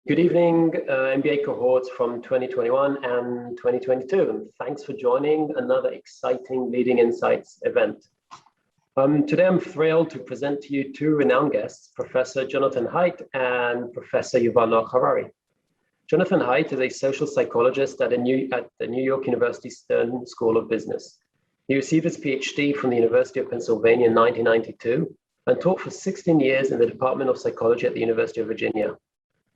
Good evening, MBA cohorts from 2021 and 2022, and thanks for joining another exciting Leading Insights event. Today I'm thrilled to present to you two renowned guests, Professor Jonathan Haidt and Professor Yuval Harari. Jonathan Haidt is a social psychologist at the New York University Stern School of Business. He received his PhD from the University of Pennsylvania in 1992 and taught for 16 years in the Department of Psychology at the University of Virginia.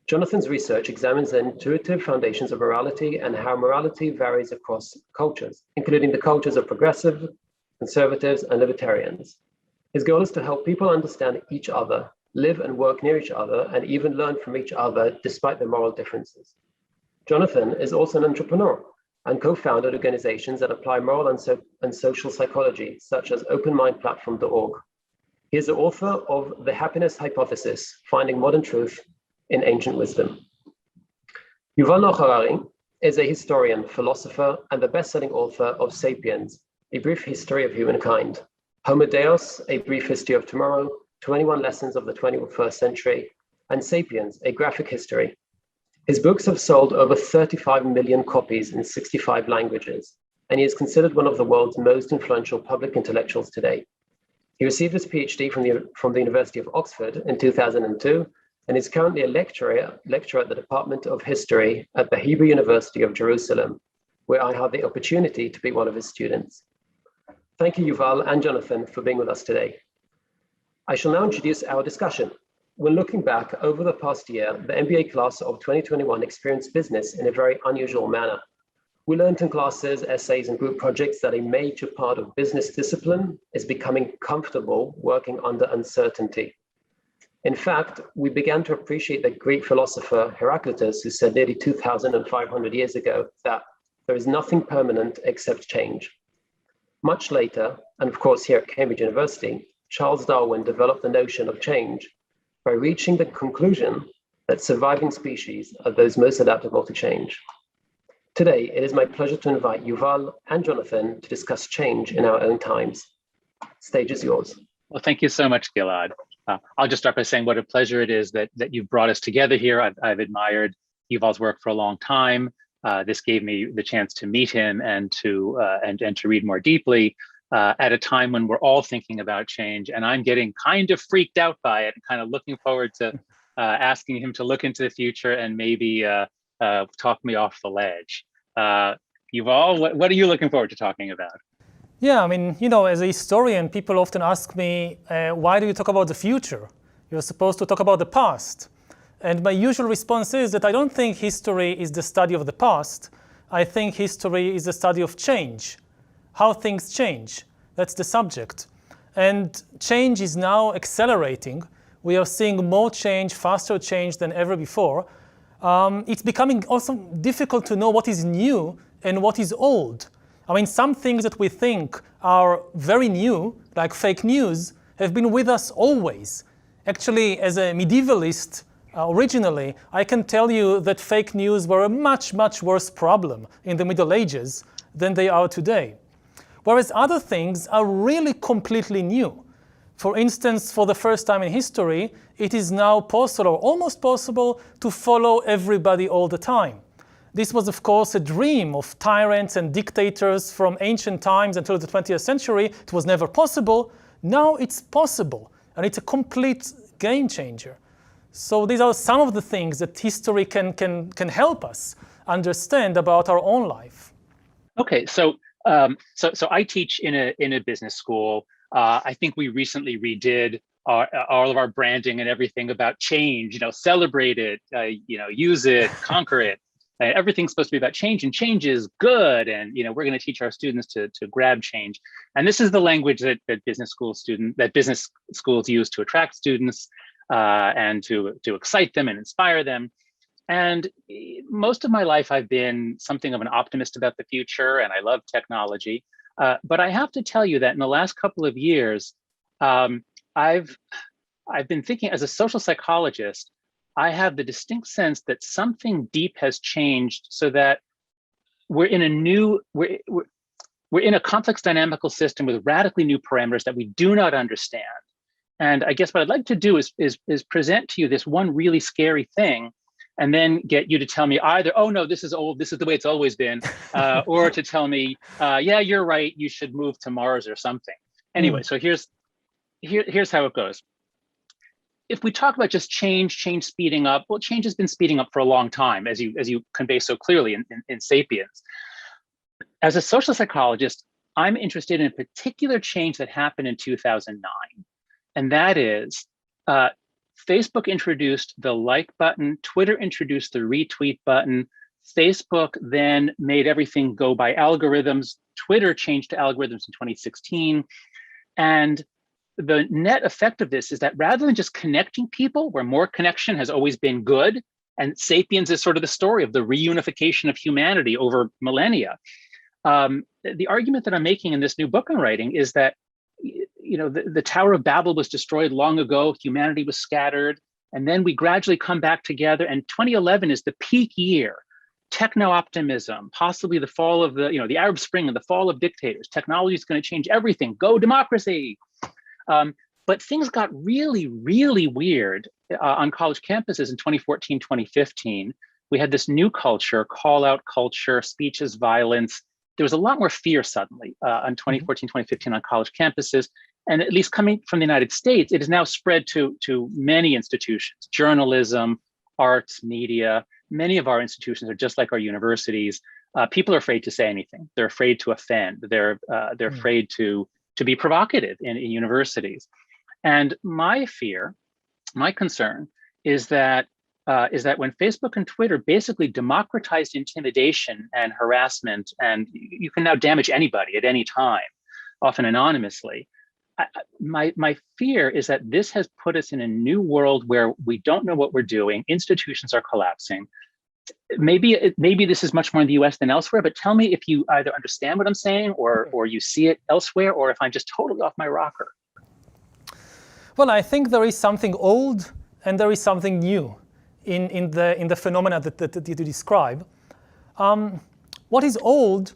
Jonathan's research examines the intuitive foundations of morality and how morality varies across cultures, including the cultures of progressive, conservatives, and libertarians. His goal is to help people understand each other, live and work near each other, and even learn from each other despite their moral differences. Jonathan is also an entrepreneur and co-founded organizations that apply moral and social psychology, such as openmindplatform.org. He is the author of The Happiness Hypothesis, Finding Modern Truth in Ancient Wisdom. Yuval Harari is a historian, philosopher, and the best-selling author of Sapiens, A Brief History of Humankind, Homo Deus, A Brief History of Tomorrow, 21 Lessons of the 21st Century, and Sapiens, A Graphic History. His books have sold over 35 million copies in 65 languages, and he is considered one of the world's most influential public intellectuals today. He received his PhD from the University of Oxford in 2002, and is currently a lecturer at the Department of History at the Hebrew University of Jerusalem, where I had the opportunity to be one of his students. Thank you, Yuval and Jonathan, for being with us today. I shall now introduce our discussion. When looking back over the past year, the MBA class of 2021 experienced business in a very unusual manner. We learned in classes, essays, and group projects that a major part of business discipline is becoming comfortable working under uncertainty. In fact, we began to appreciate the Greek philosopher Heraclitus, who said nearly 2,500 years ago that there is nothing permanent except change. Much later, and of course here at Cambridge University, Charles Darwin developed the notion of change by reaching the conclusion that surviving species are those most adaptable to change. Today, it is my pleasure to invite Yuval and Jonathan to discuss change in our own times. Stage is yours. Well, thank you so much, Gilad. I'll just start by saying what a pleasure it is that you've brought us together here. I've admired Yuval's work for a long time. This gave me the chance to meet him and to read more deeply at a time when we're all thinking about change. And I'm getting kind of freaked out by it and kind of looking forward to asking him to look into the future and maybe talk me off the ledge. Yuval, what are you looking forward to talking about? Yeah, I mean, as a historian, people often ask me, why do you talk about the future? You're supposed to talk about the past. And my usual response is that I don't think history is the study of the past. I think history is the study of change, how things change. That's the subject. And change is now accelerating. We are seeing more change, faster change than ever before. It's becoming also difficult to know what is new and what is old. I mean, some things that we think are very new, like fake news, have been with us always. Actually, as a medievalist, originally, I can tell you that fake news were a much, much worse problem in the Middle Ages than they are today. Whereas other things are really completely new. For instance, for the first time in history, it is now possible, or almost possible, to follow everybody all the time. This was, of course, a dream of tyrants and dictators from ancient times until the 20th century. It was never possible. Now it's possible, and it's a complete game changer. So these are some of the things that history can help us understand about our own life. Okay, so I teach in a business school. I think we recently redid all of our branding and everything about change. Celebrate it, use it, conquer it. Everything's supposed to be about change, and change is good. And we're going to teach our students to grab change. And this is the language that business schools use to attract students and to excite them and inspire them. And most of my life, I've been something of an optimist about the future, and I love technology. But I have to tell you that in the last couple of years, I've been thinking as a social psychologist. I have the distinct sense that something deep has changed, so that we're in a complex dynamical system with radically new parameters that we do not understand. And I guess what I'd like to do is present to you this one really scary thing and then get you to tell me either, oh no, this is old, this is the way it's always been, or to tell me, yeah, you're right, you should move to Mars or something. Anyway, so here's how it goes. If we talk about just change speeding up, well, change has been speeding up for a long time, as you convey so clearly in Sapiens. As a social psychologist, I'm interested in a particular change that happened in 2009, and that is Facebook introduced the like button, Twitter introduced the retweet button, Facebook then made everything go by algorithms, Twitter changed to algorithms in 2016, and the net effect of this is that rather than just connecting people, where more connection has always been good, and Sapiens is sort of the story of the reunification of humanity over millennia. The argument that I'm making in this new book I'm writing is that, you know, the Tower of Babel was destroyed long ago, humanity was scattered, and then we gradually come back together, and 2011 is the peak year. Techno-optimism, possibly the fall of the Arab Spring and the fall of dictators. Technology is going to change everything. Go democracy. But things got really, really weird on college campuses in 2014, 2015. We had this new culture, call out culture, speech is violence. There was a lot more fear suddenly on 2014, 2015 on college campuses. And at least coming from the United States, it has now spread to many institutions, journalism, arts, media. Many of our institutions are just like our universities. People are afraid to say anything. They're afraid to offend. They're afraid to be provocative in universities. And my fear, my concern is that when Facebook and Twitter basically democratized intimidation and harassment, and you can now damage anybody at any time, often anonymously, my fear is that this has put us in a new world where we don't know what we're doing. Institutions are collapsing. Maybe this is much more in the US than elsewhere, but tell me if you either understand what I'm saying or you see it elsewhere, or if I'm just totally off my rocker. Well, I think there is something old and there is something new in the phenomena that you describe. What is old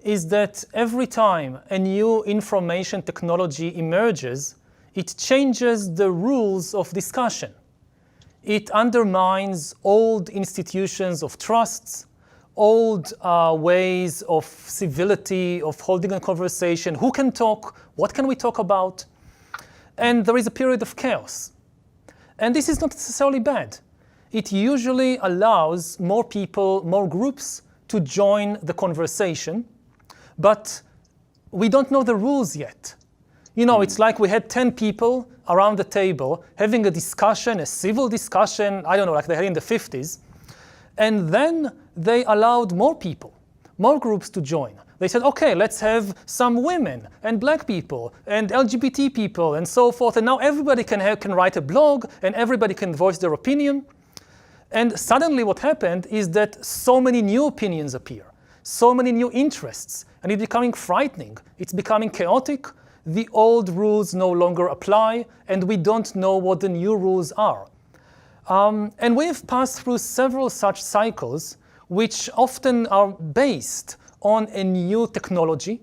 is that every time a new information technology emerges, it changes the rules of discussion. It undermines old institutions of trusts, old ways of civility, of holding a conversation. Who can talk? What can we talk about? And there is a period of chaos. And this is not necessarily bad. It usually allows more people, more groups to join the conversation, but we don't know the rules yet. You know, it's like we had 10 people around the table having a discussion, a civil discussion, I don't know, like they had in the 50s. And then they allowed more people, more groups to join. They said, okay, let's have some women and black people and LGBT people and so forth. And now everybody can write a blog and everybody can voice their opinion. And suddenly what happened is that so many new opinions appear, so many new interests, and it's becoming frightening. It's becoming chaotic. The old rules no longer apply, and we don't know what the new rules are. And we've passed through several such cycles, which often are based on a new technology.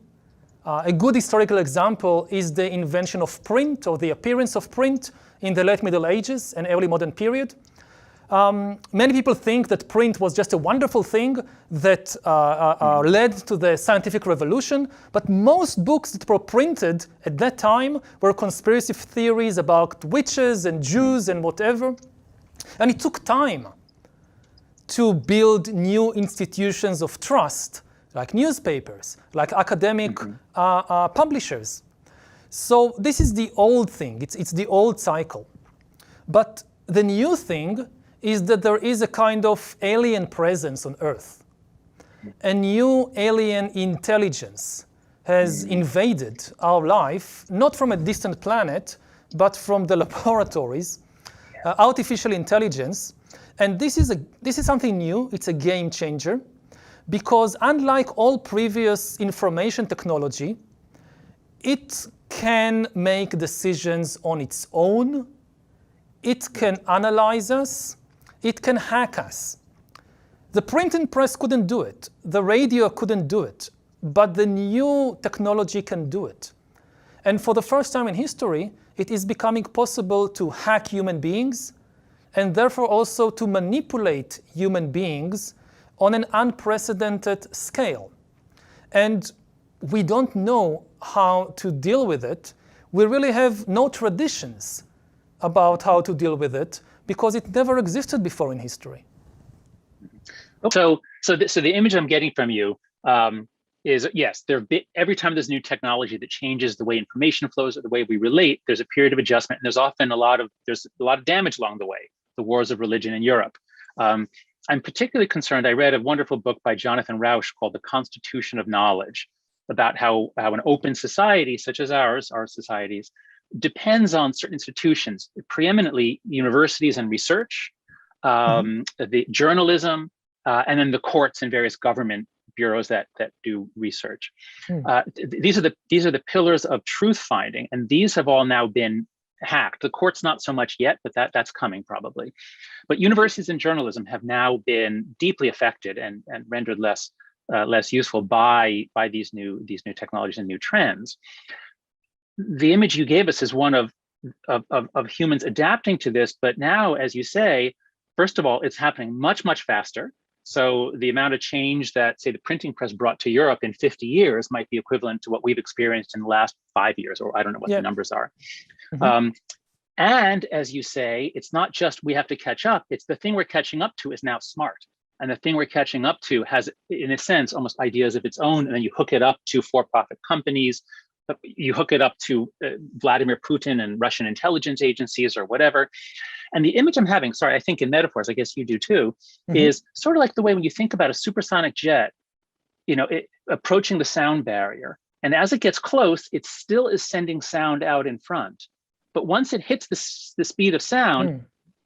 A good historical example is the invention of print, or the appearance of print in the late Middle Ages and early modern period. Many people think that print was just a wonderful thing that led to the scientific revolution, but most books that were printed at that time were conspiracy theories about witches and Jews and whatever. And it took time to build new institutions of trust, like newspapers, like academic publishers. So this is the old thing, it's the old cycle. But the new thing is that there is a kind of alien presence on Earth. A new alien intelligence has invaded our life, not from a distant planet, but from the laboratories, artificial intelligence. And this is something new, it's a game changer, because unlike all previous information technology, it can make decisions on its own, it can analyze us, it can hack us. The printing press couldn't do it, the radio couldn't do it, but the new technology can do it. And for the first time in history, it is becoming possible to hack human beings, and therefore also to manipulate human beings on an unprecedented scale. And we don't know how to deal with it. We really have no traditions about how to deal with it because it never existed before in history. So the image I'm getting from you is, yes, every time there's new technology that changes the way information flows or the way we relate, there's a period of adjustment, and there's often a lot of damage along the way. The wars of religion in Europe. I'm particularly concerned. I read a wonderful book by Jonathan Rauch called The Constitution of Knowledge, about how an open society such as ours, our societies, depends on certain institutions, preeminently universities and research, the journalism, and then the courts and various government bureaus that do research. These are the pillars of truth finding, and these have all now been hacked. The courts not so much yet, but that's coming probably. But universities and journalism have now been deeply affected and rendered less useful by these new technologies and new trends. The image you gave us is one of humans adapting to this, but now, as you say, first of all, it's happening much, much faster. So the amount of change that, say, the printing press brought to Europe in 50 years might be equivalent to what we've experienced in the last 5 years, or I don't know what the numbers are. And as you say, it's not just we have to catch up, it's the thing we're catching up to is now smart. And the thing we're catching up to has, in a sense, almost ideas of its own, and then you hook it up to for-profit companies, you hook it up to Vladimir Putin and Russian intelligence agencies or whatever. And the image I'm having, sorry, I think in metaphors, I guess you do too, is sort of like the way when you think about a supersonic jet, approaching the sound barrier. And as it gets close, it still is sending sound out in front. But once it hits the speed of sound,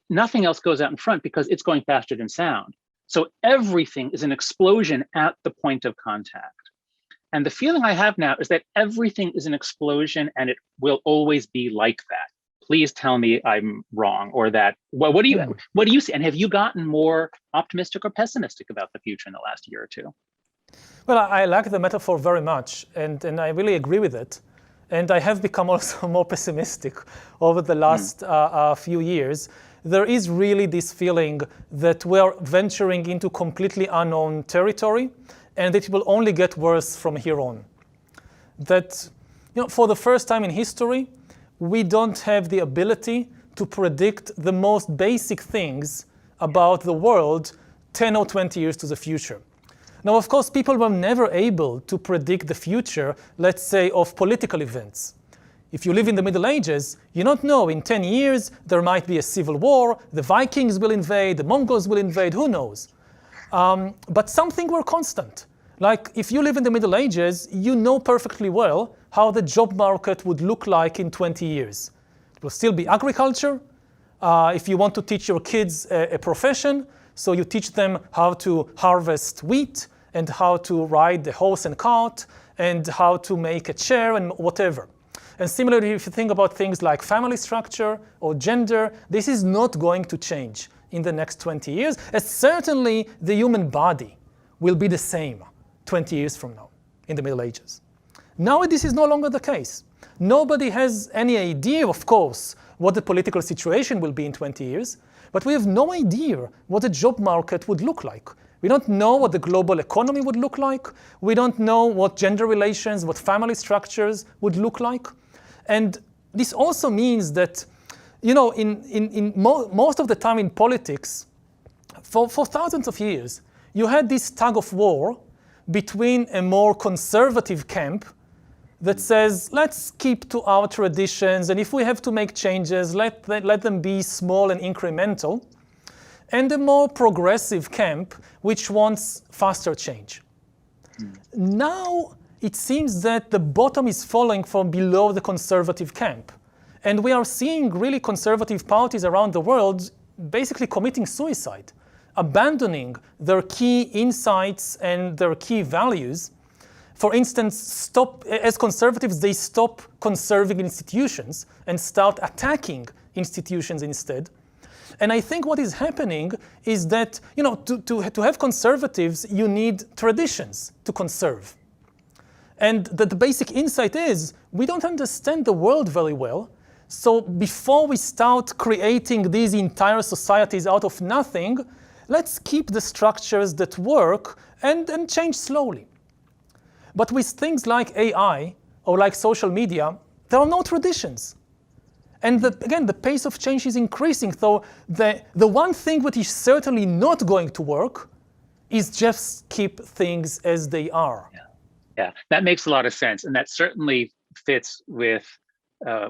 nothing else goes out in front because it's going faster than sound. So everything is an explosion at the point of contact. And the feeling I have now is that everything is an explosion and it will always be like that. Please tell me I'm wrong, or that, what do you see? And have you gotten more optimistic or pessimistic about the future in the last year or two? Well, I like the metaphor very much, and I really agree with it. And I have become also more pessimistic over the last few years. There is really this feeling that we are venturing into completely unknown territory, and it will only get worse from here on. That, for the first time in history, we don't have the ability to predict the most basic things about the world 10 or 20 years to the future. Now, of course, people were never able to predict the future, let's say, of political events. If you live in the Middle Ages, you don't know, in 10 years, there might be a civil war, the Vikings will invade, the Mongols will invade, who knows? But something were constant. Like, if you live in the Middle Ages, you know perfectly well how the job market would look like in 20 years. It will still be agriculture. If you want to teach your kids a profession, so you teach them how to harvest wheat and how to ride the horse and cart and how to make a chair and whatever. And similarly, if you think about things like family structure or gender, this is not going to change in the next 20 years, as certainly the human body will be the same 20 years from now in the Middle Ages. Now this is no longer the case. Nobody has any idea, of course, what the political situation will be in 20 years, but we have no idea what the job market would look like. We don't know what the global economy would look like. We don't know what gender relations, what family structures would look like. And this also means that, most of the time in politics, for thousands of years, you had this tug of war between a more conservative camp that says, let's keep to our traditions, and if we have to make changes, let them be small and incremental, and a more progressive camp which wants faster change. Now it seems that the bottom is falling from below the conservative camp, and we are seeing really conservative parties around the world basically committing suicide, abandoning their key insights and their key values. For instance, as conservatives, they stop conserving institutions and start attacking institutions instead. And I think what is happening is that, to have conservatives, you need traditions to conserve. And that the basic insight is, we don't understand the world very well, So before we start creating these entire societies out of nothing, let's keep the structures that work and change slowly. But with things like AI or like social media, there are no traditions. And again, the pace of change is increasing. So the one thing that is certainly not going to work is just keep things as they are. Yeah, that makes a lot of sense. And that certainly fits with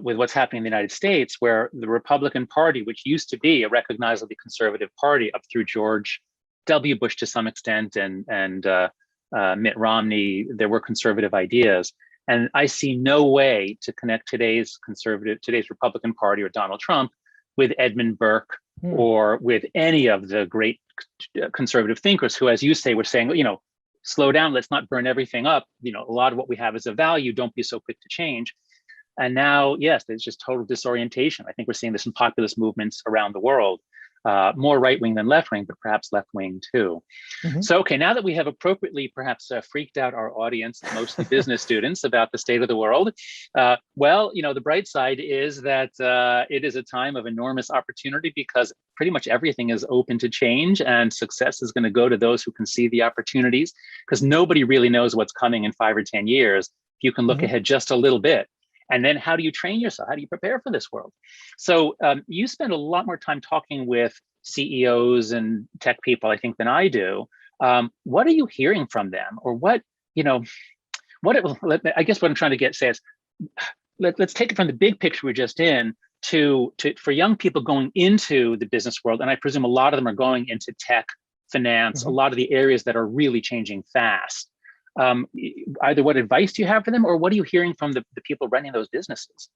what's happening in the United States, where the Republican Party, which used to be a recognizably conservative party up through George W. Bush to some extent and Mitt Romney, there were conservative ideas. And I see no way to connect today's Republican Party or Donald Trump with Edmund Burke or with any of the great conservative thinkers who, as you say, were saying, slow down, let's not burn everything up. A lot of what we have is of value. Don't be so quick to change. And now, yes, there's just total disorientation. I think we're seeing this in populist movements around the world, more right-wing than left-wing, but perhaps left-wing too. So, okay, now that we have appropriately perhaps freaked out our audience, mostly business students, about the state of the world, the bright side is that it is a time of enormous opportunity because pretty much everything is open to change, and success is going to go to those who can see the opportunities, because nobody really knows what's coming in 5 or 10 years. You can look ahead just a little bit. And then how do you train yourself? How do you prepare for this world? So you spend a lot more time talking with CEOs and tech people, I think, than I do. What are you hearing from them? Or I guess what I'm trying to say is, let's take it from the big picture we're just in to for young people going into the business world. And I presume a lot of them are going into tech, finance, a lot of the areas that are really changing fast. Either what advice do you have for them, or what are you hearing from the people running those businesses?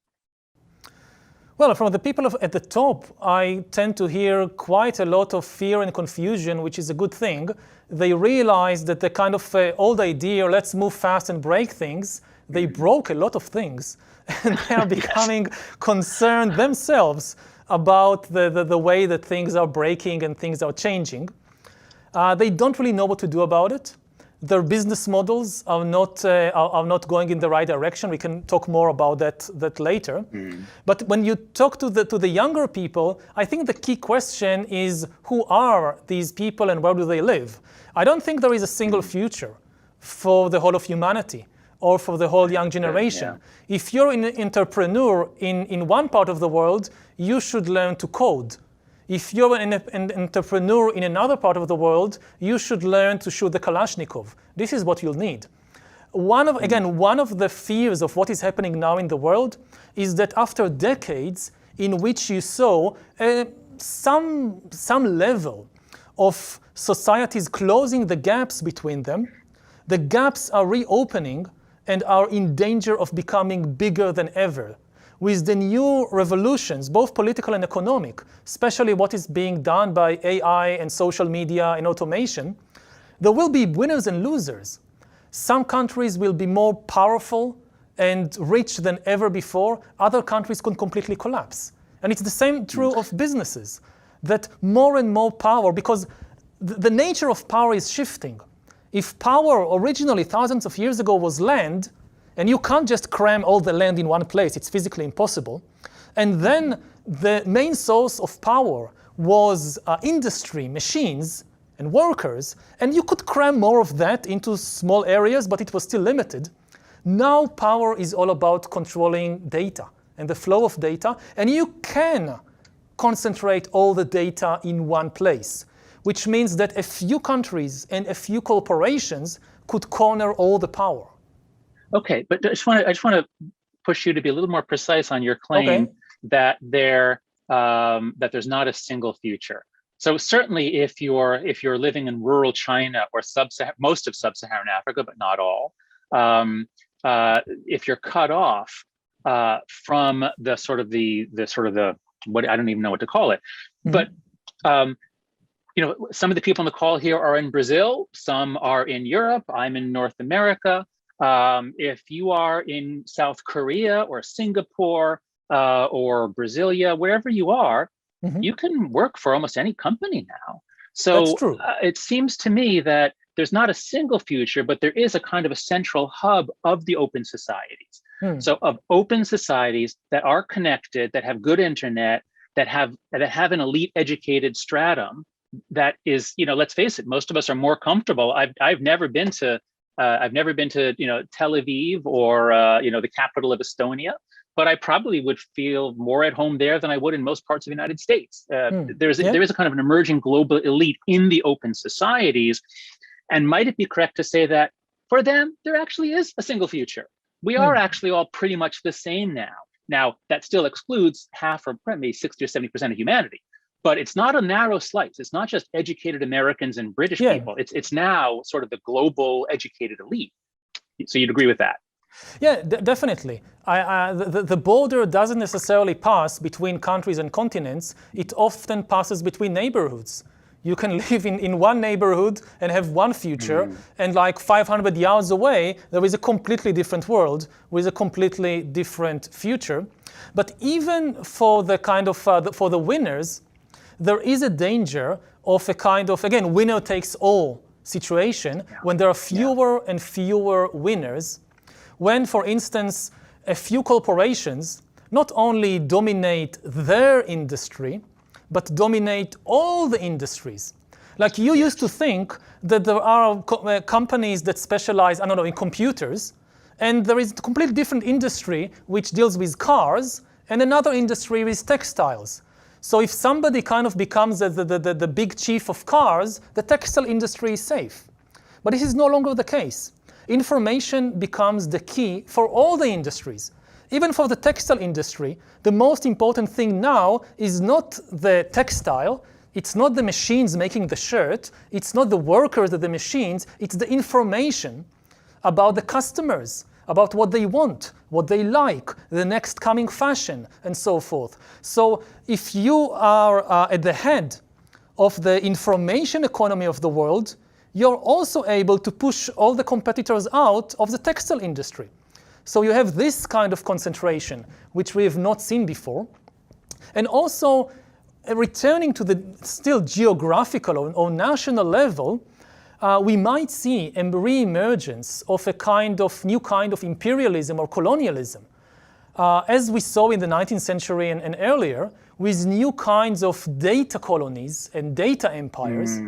Well, from the people at the top, I tend to hear quite a lot of fear and confusion, which is a good thing. They realize that the kind of old idea, let's move fast and break things, they broke a lot of things, and they are becoming concerned themselves about the way that things are breaking and things are changing. They don't really know what to do about it. Their business models are not going in the right direction. We can talk more about that later. But when you talk to the younger people, I think the key question is, who are these people and where do they live? I don't think there is a single future for the whole of humanity or for the whole young generation. If you're an entrepreneur in one part of the world, you should learn to code. If you're an entrepreneur in another part of the world, you should learn to shoot the Kalashnikov. This is what you'll need. One of the fears of what is happening now in the world is that after decades in which you saw some level of societies closing the gaps between them, the gaps are reopening and are in danger of becoming bigger than ever. With the new revolutions, both political and economic, especially what is being done by AI and social media and automation, there will be winners and losers. Some countries will be more powerful and rich than ever before. Other countries could completely collapse. And it's the same true of businesses, that more and more power, because the nature of power is shifting. If power originally thousands of years ago was land, and you can't just cram all the land in one place, it's physically impossible. And then the main source of power was industry, machines, and workers, and you could cram more of that into small areas, but it was still limited. Now power is all about controlling data and the flow of data, and you can concentrate all the data in one place, which means that a few countries and a few corporations could corner all the power. Okay, but I just want to push you to be a little more precise on your claim that there's not a single future. So certainly, if you're living in rural China or most of sub-Saharan Africa, but not all, if you're cut off from the what I don't even know what to call it, but some of the people on the call here are in Brazil, some are in Europe. I'm in North America. If you are in South Korea or Singapore or Brasilia, wherever you are, you can work for almost any company now. So it seems to me that there's not a single future, but there is a kind of a central hub of the open societies. So of open societies that are connected, that have good internet, that have an elite educated stratum, that is, let's face it, most of us are more comfortable. I've never been to Tel Aviv or the capital of Estonia, but I probably would feel more at home there than I would in most parts of the United States. There is a kind of an emerging global elite in the open societies. And might it be correct to say that for them, there actually is a single future? We are actually all pretty much the same now. Now, that still excludes half or maybe 60 or 70% of humanity. But it's not a narrow slice. It's not just educated Americans and British people. It's now sort of the global educated elite. So you'd agree with that? Yeah, definitely. The border doesn't necessarily pass between countries and continents. It often passes between neighborhoods. You can live in one neighborhood and have one future, and like 500 yards away, there is a completely different world with a completely different future. But even for the kind of for the winners, there is a danger of a kind of, again, winner takes all situation when there are fewer and fewer winners. When, for instance, a few corporations not only dominate their industry, but dominate all the industries. Like you used to think that there are companies that specialize, I don't know, in computers, and there is a completely different industry which deals with cars, and another industry with textiles. So if somebody kind of becomes the big chief of cars, the textile industry is safe. But this is no longer the case. Information becomes the key for all the industries. Even for the textile industry, the most important thing now is not the textile, it's not the machines making the shirt, it's not the workers of the machines, it's the information about the customers, about what they want, what they like, the next coming fashion, and so forth. So if you are at the head of the information economy of the world, you're also able to push all the competitors out of the textile industry. So you have this kind of concentration, which we have not seen before. And also, returning to the still geographical or national level, we might see a re-emergence of a new kind of imperialism or colonialism, as we saw in the 19th century and earlier, with new kinds of data colonies and data empires,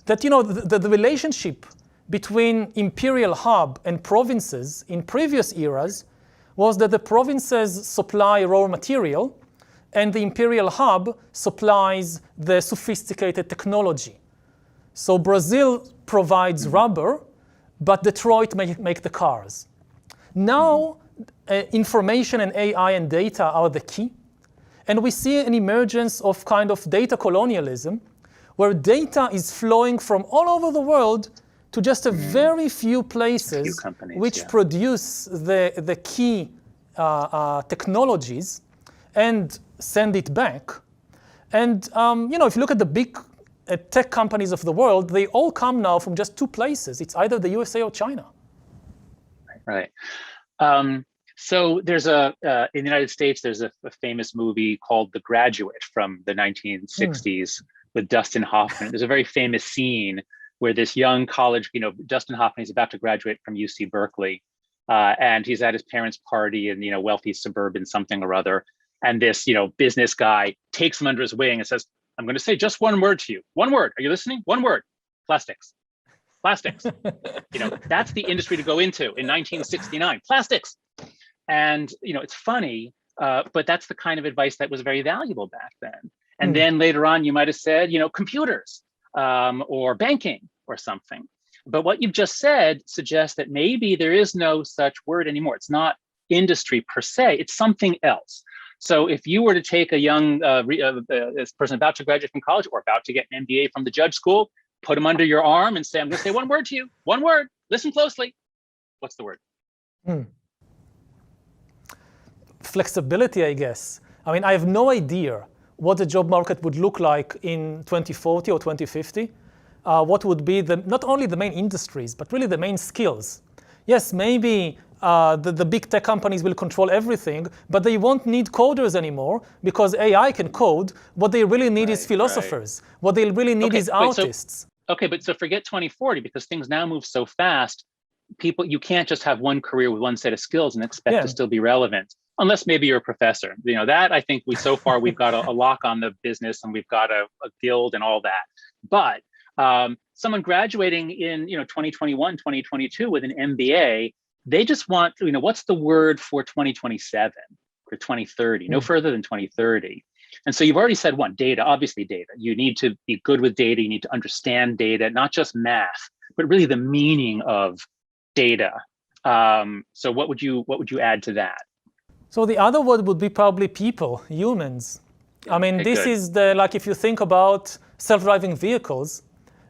that, the relationship between imperial hub and provinces in previous eras was that the provinces supply raw material and the imperial hub supplies the sophisticated technology. So Brazil provides rubber, but Detroit make the cars. Now, information and AI and data are the key. And we see an emergence of kind of data colonialism, where data is flowing from all over the world to just a very few places which produce the key technologies and send it back. And if you look at the big tech companies of the world, they all come now from just two places. It's either the USA or China. Right. So there's in the United States, there's a famous movie called The Graduate from the 1960s with Dustin Hoffman. There's a very famous scene where this young college, Dustin Hoffman is about to graduate from UC Berkeley, and he's at his parents' party in, wealthy suburban something or other. And this, business guy takes him under his wing and says, "I'm going to say just one word to you. One word. Are you listening? One word. Plastics. Plastics." That's the industry to go into in 1969. Plastics. And, it's funny, but that's the kind of advice that was very valuable back then. And then later on, you might have said, computers or banking or something. But what you've just said suggests that maybe there is no such word anymore. It's not industry per se, it's something else. So if you were to take a young this person about to graduate from college or about to get an MBA from the Judge School, put them under your arm and say, "I'm going to say one word to you, one word, listen closely." What's the word? Flexibility, I guess. I mean, I have no idea what the job market would look like in 2040 or 2050. What would be not only the main industries, but really the main skills. Yes, maybe the big tech companies will control everything, but they won't need coders anymore because AI can code. What they really need is philosophers. Right. What they really need is artists. But so forget 2040 because things now move so fast. people, you can't just have one career with one set of skills and expect to still be relevant, unless maybe you're a professor. That I think we've got a lock on the business, and we've got a guild and all that. But someone graduating in 2021, 2022 with an MBA, they just want, what's the word for 2027 or 2030? No further than 2030. And so you've already said one, data, obviously data. You need to be good with data. You need to understand data, not just math, but really the meaning of data. So what would you add to that? So the other word would be probably people, humans. I mean, this is like if you think about self-driving vehicles,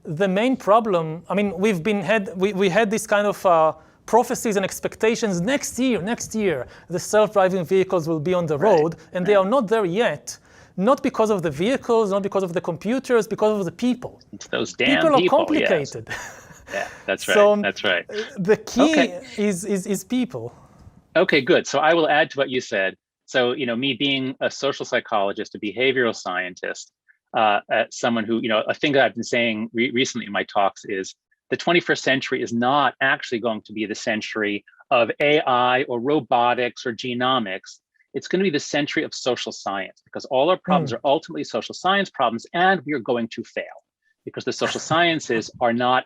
the main problem, I mean, we had this kind of prophecies and expectations next year, the self-driving vehicles will be on the road, and they are not there yet. Not because of the vehicles, not because of the computers, because of the people. It's those damn people. People are complicated. Yes. Yeah, that's right. So that's right. The key is people. Okay, good. So I will add to what you said. So, me being a social psychologist, a behavioral scientist, someone who, a thing that I've been saying recently in my talks is the 21st century is not actually going to be the century of AI or robotics or genomics. It's going to be the century of social science, because all our problems are ultimately social science problems, and we are going to fail because the social sciences we're not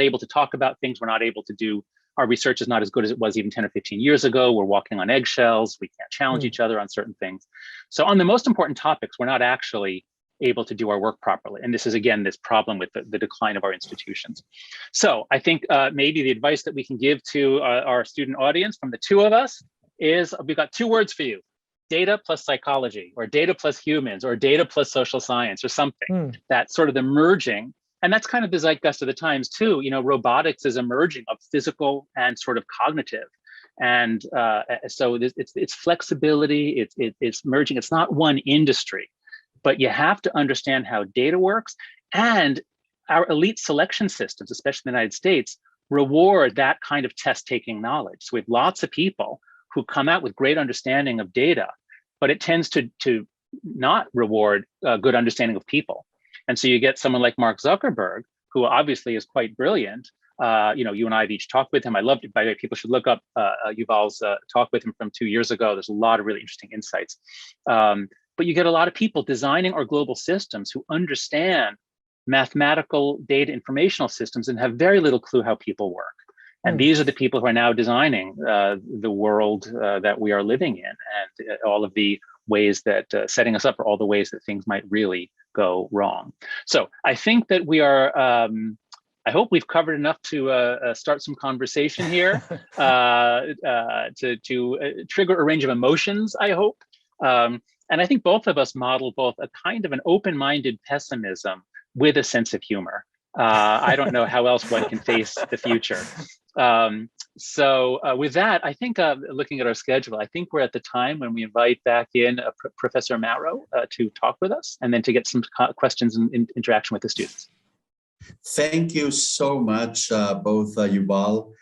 able to talk about things. We're not able to do, our research is not as good as it was even 10 or 15 years ago. We're walking on eggshells. We can't challenge each other on certain things. So on the most important topics, we're not actually able to do our work properly. And this is, again, this problem with the decline of our institutions. So I think maybe the advice that we can give to our student audience from the two of us is, we've got two words for you: data plus psychology, or data plus humans, or data plus social science, or something. That's sort of the merging. And that's kind of the zeitgeist of the times too. Robotics is a merging of physical and sort of cognitive. And so it's flexibility, it's merging. It's not one industry, but you have to understand how data works. And our elite selection systems, especially in the United States, reward that kind of test-taking knowledge. So we have lots of people who come out with great understanding of data, but it tends to not reward a good understanding of people. And so you get someone like Mark Zuckerberg, who obviously is quite brilliant. You and I have each talked with him. I loved it. By the way, people should look up Yuval's talk with him from 2 years ago. There's a lot of really interesting insights. But you get a lot of people designing our global systems who understand mathematical data informational systems and have very little clue how people work. And these are the people who are now designing the world that we are living in, and all of the ways that setting us up for all the ways that things might really go wrong. So I think that we are, I hope we've covered enough to start some conversation here, to trigger a range of emotions, I hope. And I think both of us model both a kind of an open-minded pessimism with a sense of humor. I don't know how else one can face the future. So with that, I think looking at our schedule, I think we're at the time when we invite back in Professor Marrow to talk with us, and then to get some questions and interaction with the students. Thank you so much, both Yuval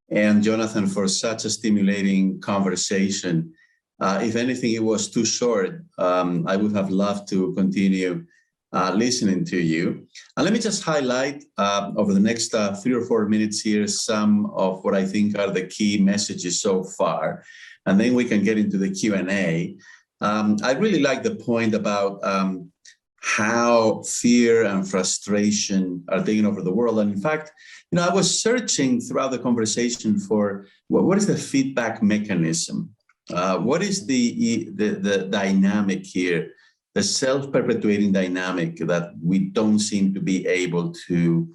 and Jonathan, for such a stimulating conversation. If anything, it was too short. I would have loved to continue listening to you. And let me just highlight over the next 3 or 4 minutes here some of what I think are the key messages so far, and then we can get into the Q&A. I really like the point about how fear and frustration are taking over the world. And in fact, I was searching throughout the conversation for what is the feedback mechanism? What is the dynamic here? The self-perpetuating dynamic that we don't seem to be able to,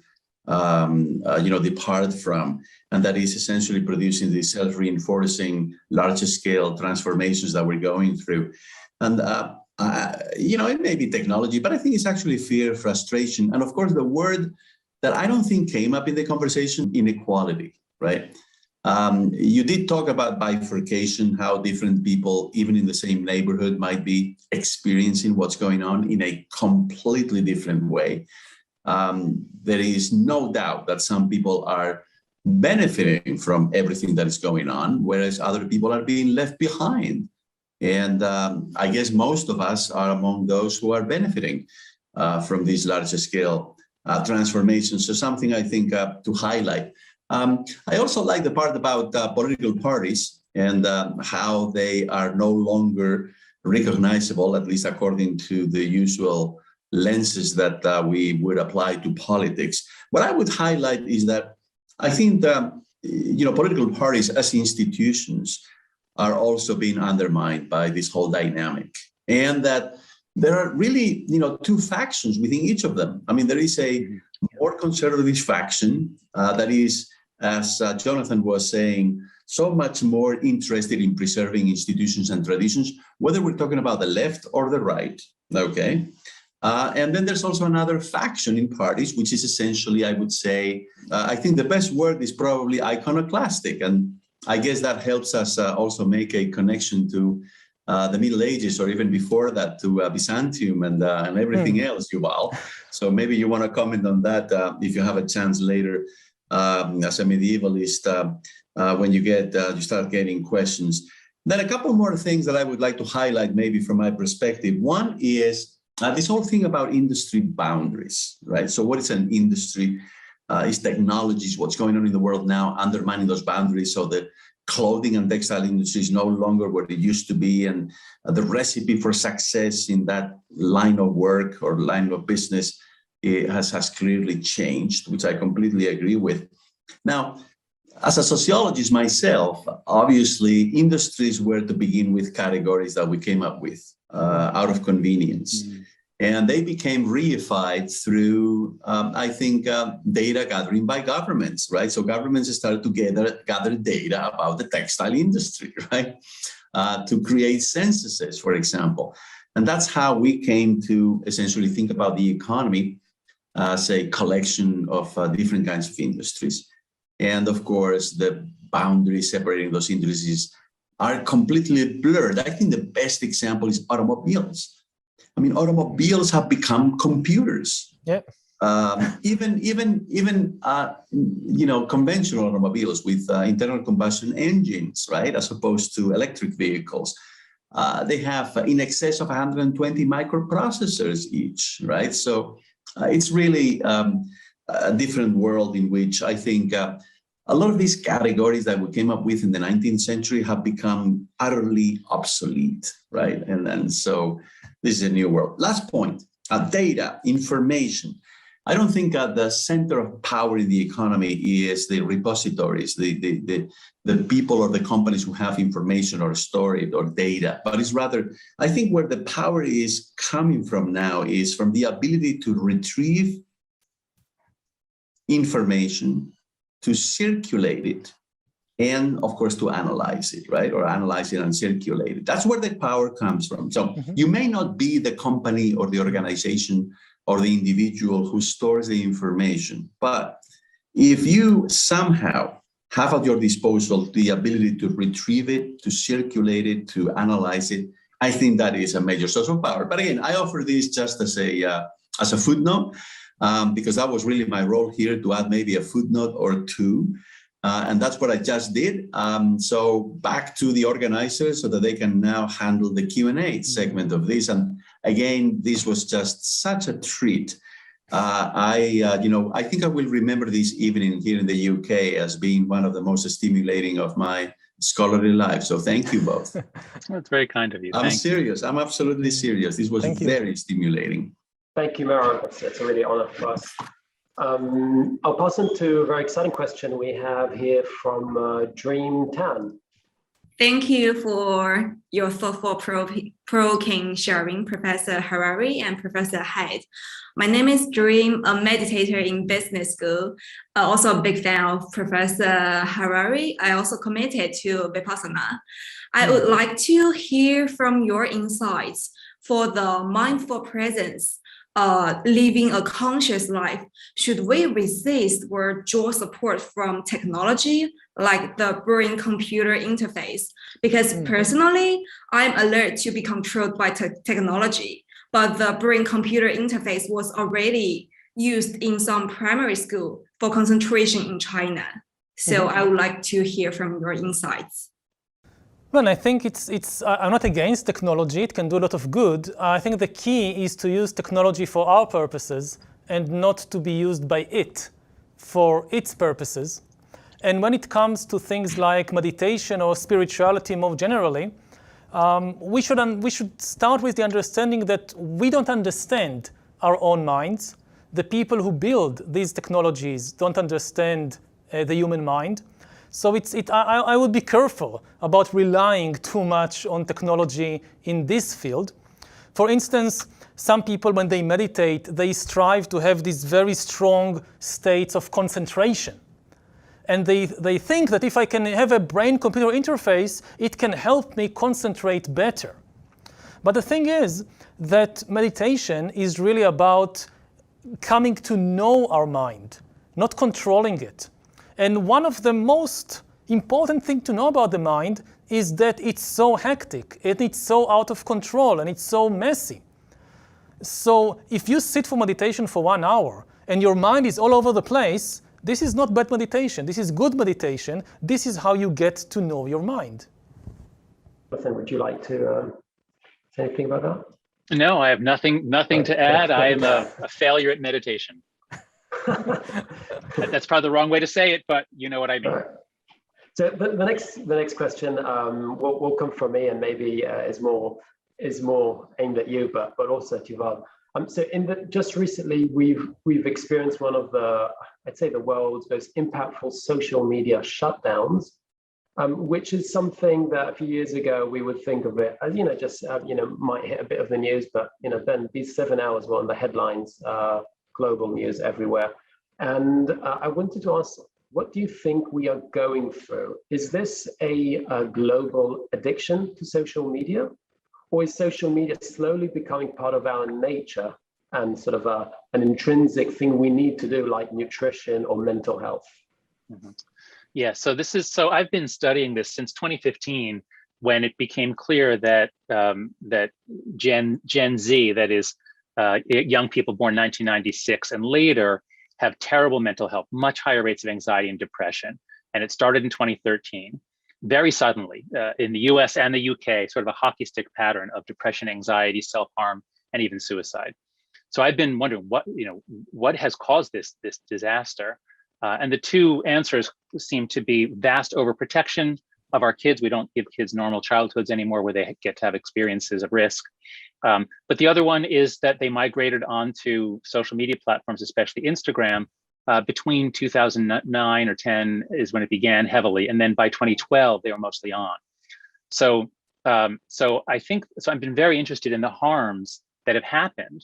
depart from, and that is essentially producing these self-reinforcing, larger-scale transformations that we're going through. And it may be technology, but I think it's actually fear, frustration, and of course the word that I don't think came up in the conversation: inequality. Right? You did talk about bifurcation, how different people, even in the same neighborhood, might be experiencing what's going on in a completely different way. There is no doubt that some people are benefiting from everything that is going on, whereas other people are being left behind. And I guess most of us are among those who are benefiting from these larger scale transformations. So something I think to highlight. I also like the part about political parties and how they are no longer recognizable, at least according to the usual lenses that we would apply to politics. What I would highlight is that I think that, political parties as institutions are also being undermined by this whole dynamic, and that there are really, two factions within each of them. I mean, there is a more conservative faction that is, as Jonathan was saying, so much more interested in preserving institutions and traditions, whether we're talking about the left or the right, okay? And then there's also another faction in parties, which is essentially, I would say, I think the best word is probably iconoclastic. And I guess that helps us also make a connection to the Middle Ages, or even before that, to Byzantium and everything else, Yuval. So maybe you want to comment on that if you have a chance later as a medievalist, when you start getting questions. Then a couple more things that I would like to highlight, maybe from my perspective. One is this whole thing about industry boundaries, right? So what is an industry? Is technologies, what's going on in the world now, undermining those boundaries, so that clothing and textile industry is no longer what it used to be, and the recipe for success in that line of work or line of business has clearly changed, which I completely agree with. Now, as a sociologist myself, obviously industries were to begin with categories that we came up with out of convenience. And they became reified through, I think, data gathering by governments, right? So governments started to gather data about the textile industry, right? To create censuses, for example. And that's how we came to essentially think about the economy as a collection of different kinds of industries. And of course, the boundaries separating those industries are completely blurred. I think the best example is automobiles. I mean, automobiles have become computers. Yeah. Even conventional automobiles with internal combustion engines, right, as opposed to electric vehicles, they have in excess of 120 microprocessors each, right? So it's really a different world in which I think a lot of these categories that we came up with in the 19th century have become utterly obsolete, right? And so this is a new world. Last point, data, information. I don't think the center of power in the economy is the repositories, the people or the companies who have information or store it or data, but it's rather, I think where the power is coming from now is from the ability to retrieve information, to circulate it, and of course to analyze it, right? Or analyze it and circulate it. That's where the power comes from. So you may not be the company or the organization or the individual who stores the information, but if you somehow have at your disposal the ability to retrieve it, to circulate it, to analyze it, I think that is a major source of power. But again, I offer this just as a footnote, because that was really my role here, to add maybe a footnote or two. And that's what I just did. So back to the organizers so that they can now handle the Q&A segment of this. And again, this was just such a treat. I think I will remember this evening here in the UK as being one of the most stimulating of my scholarly life. So thank you both. That's very kind of you. I'm serious. I'm absolutely serious. This was very stimulating. Thank you, Maron. It's a really honor for us. I'll pass on to a very exciting question we have here from Dream Tan. Thank you for your thoughtful, provoking sharing, Professor Harari and Professor Haidt. My name is Dream, a meditator in business school, also a big fan of Professor Harari. I also committed to Vipassana. I would like to hear from your insights for the mindful presence, living a conscious life. Should we resist or draw support from technology, like the brain-computer interface? Because personally, I'm alert to be controlled by technology, but the brain-computer interface was already used in some primary school for concentration in China. So I would like to hear from your insights. Well, I think I'm not against technology. It can do a lot of good. I think the key is to use technology for our purposes and not to be used by it for its purposes. And when it comes to things like meditation or spirituality more generally, we should start with the understanding that we don't understand our own minds. The people who build these technologies don't understand the human mind. So I would be careful about relying too much on technology in this field. For instance, some people, when they meditate, they strive to have these very strong states of concentration. And they think that if I can have a brain-computer interface, it can help me concentrate better. But the thing is that meditation is really about coming to know our mind, not controlling it. And one of the most important things to know about the mind is that it's so hectic, and it's so out of control, and it's so messy. So if you sit for meditation for 1 hour and your mind is all over the place, this is not bad meditation. This is good meditation. This is how you get to know your mind. Jonathan, would you like to say anything about that? No, I have nothing to add. I am a failure at meditation. That's probably the wrong way to say it, but you know what I mean. Right. So the next question will come from me, and maybe is more aimed at you, but also to Yuval. So just recently, we've experienced one of I'd say the world's most impactful social media shutdowns, which is something that a few years ago we would think of it as, just might hit a bit of the news, but then these 7 hours were on the headlines, global news everywhere. And I wanted to ask, what do you think we are going through? Is this a global addiction to social media? Or is social media slowly becoming part of our nature and sort of an intrinsic thing we need to do, like nutrition or mental health? Mm-hmm. Yeah, so I've been studying this since 2015, when it became clear that that Gen Z, that is young people born 1996 and later, have terrible mental health, much higher rates of anxiety and depression. And it started in 2013. Very suddenly, in the US and the UK, sort of a hockey stick pattern of depression, anxiety, self-harm, and even suicide. So I've been wondering what has caused this disaster. And the two answers seem to be vast overprotection of our kids. We don't give kids normal childhoods anymore where they get to have experiences of risk. But the other one is that they migrated onto social media platforms, especially Instagram, between 2009 or 10 is when it began heavily. And then by 2012, they were mostly on. So I think, I've been very interested in the harms that have happened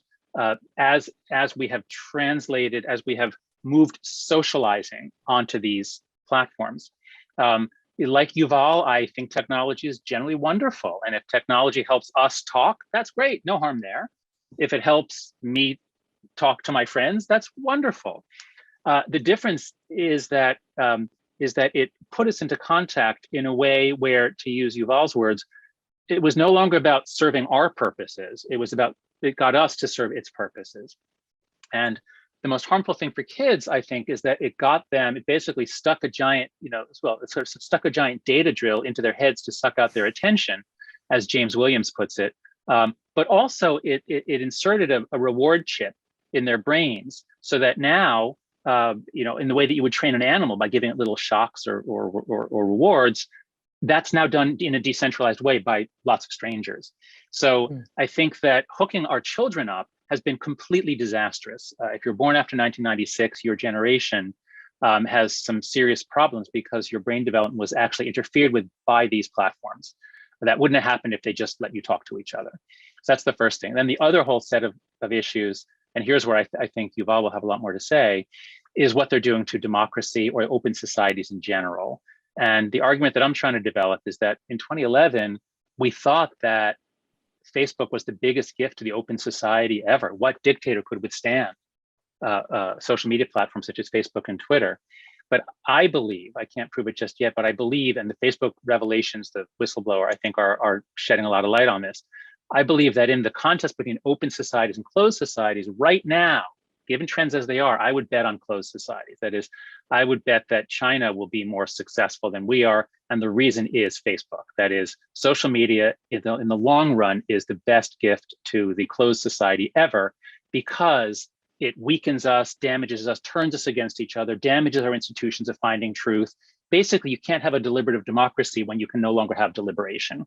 as we have translated, as we have moved socializing onto these platforms. Like Yuval, I think technology is generally wonderful. And if technology helps us talk, that's great, no harm there. If it helps me talk to my friends, that's wonderful. The difference is that it put us into contact in a way where, to use Yuval's words, it was no longer about serving our purposes. It got us to serve its purposes. And the most harmful thing for kids, I think, is that it basically stuck a giant, it sort of stuck a giant data drill into their heads to suck out their attention, as James Williams puts it. But also it inserted a reward chip in their brains, so that now, in the way that you would train an animal by giving it little shocks or rewards, that's now done in a decentralized way by lots of strangers. So I think that hooking our children up has been completely disastrous. If you're born after 1996, your generation has some serious problems because your brain development was actually interfered with by these platforms. That wouldn't have happened if they just let you talk to each other. So that's the first thing. Then the other whole set of issues, and here's where I think Yuval will have a lot more to say, is what they're doing to democracy or open societies in general. And the argument that I'm trying to develop is that in 2011, we thought that Facebook was the biggest gift to the open society ever. What dictator could withstand social media platforms such as Facebook and Twitter? But I believe, I can't prove it just yet, but I believe, and the Facebook revelations, the whistleblower, I think are shedding a lot of light on this. I believe that in the contest between open societies and closed societies right now, given trends as they are, I would bet on closed societies. That is, I would bet that China will be more successful than we are. And the reason is Facebook. That is, social media in the long run is the best gift to the closed society ever, because it weakens us, damages us, turns us against each other, damages our institutions of finding truth. Basically, you can't have a deliberative democracy when you can no longer have deliberation.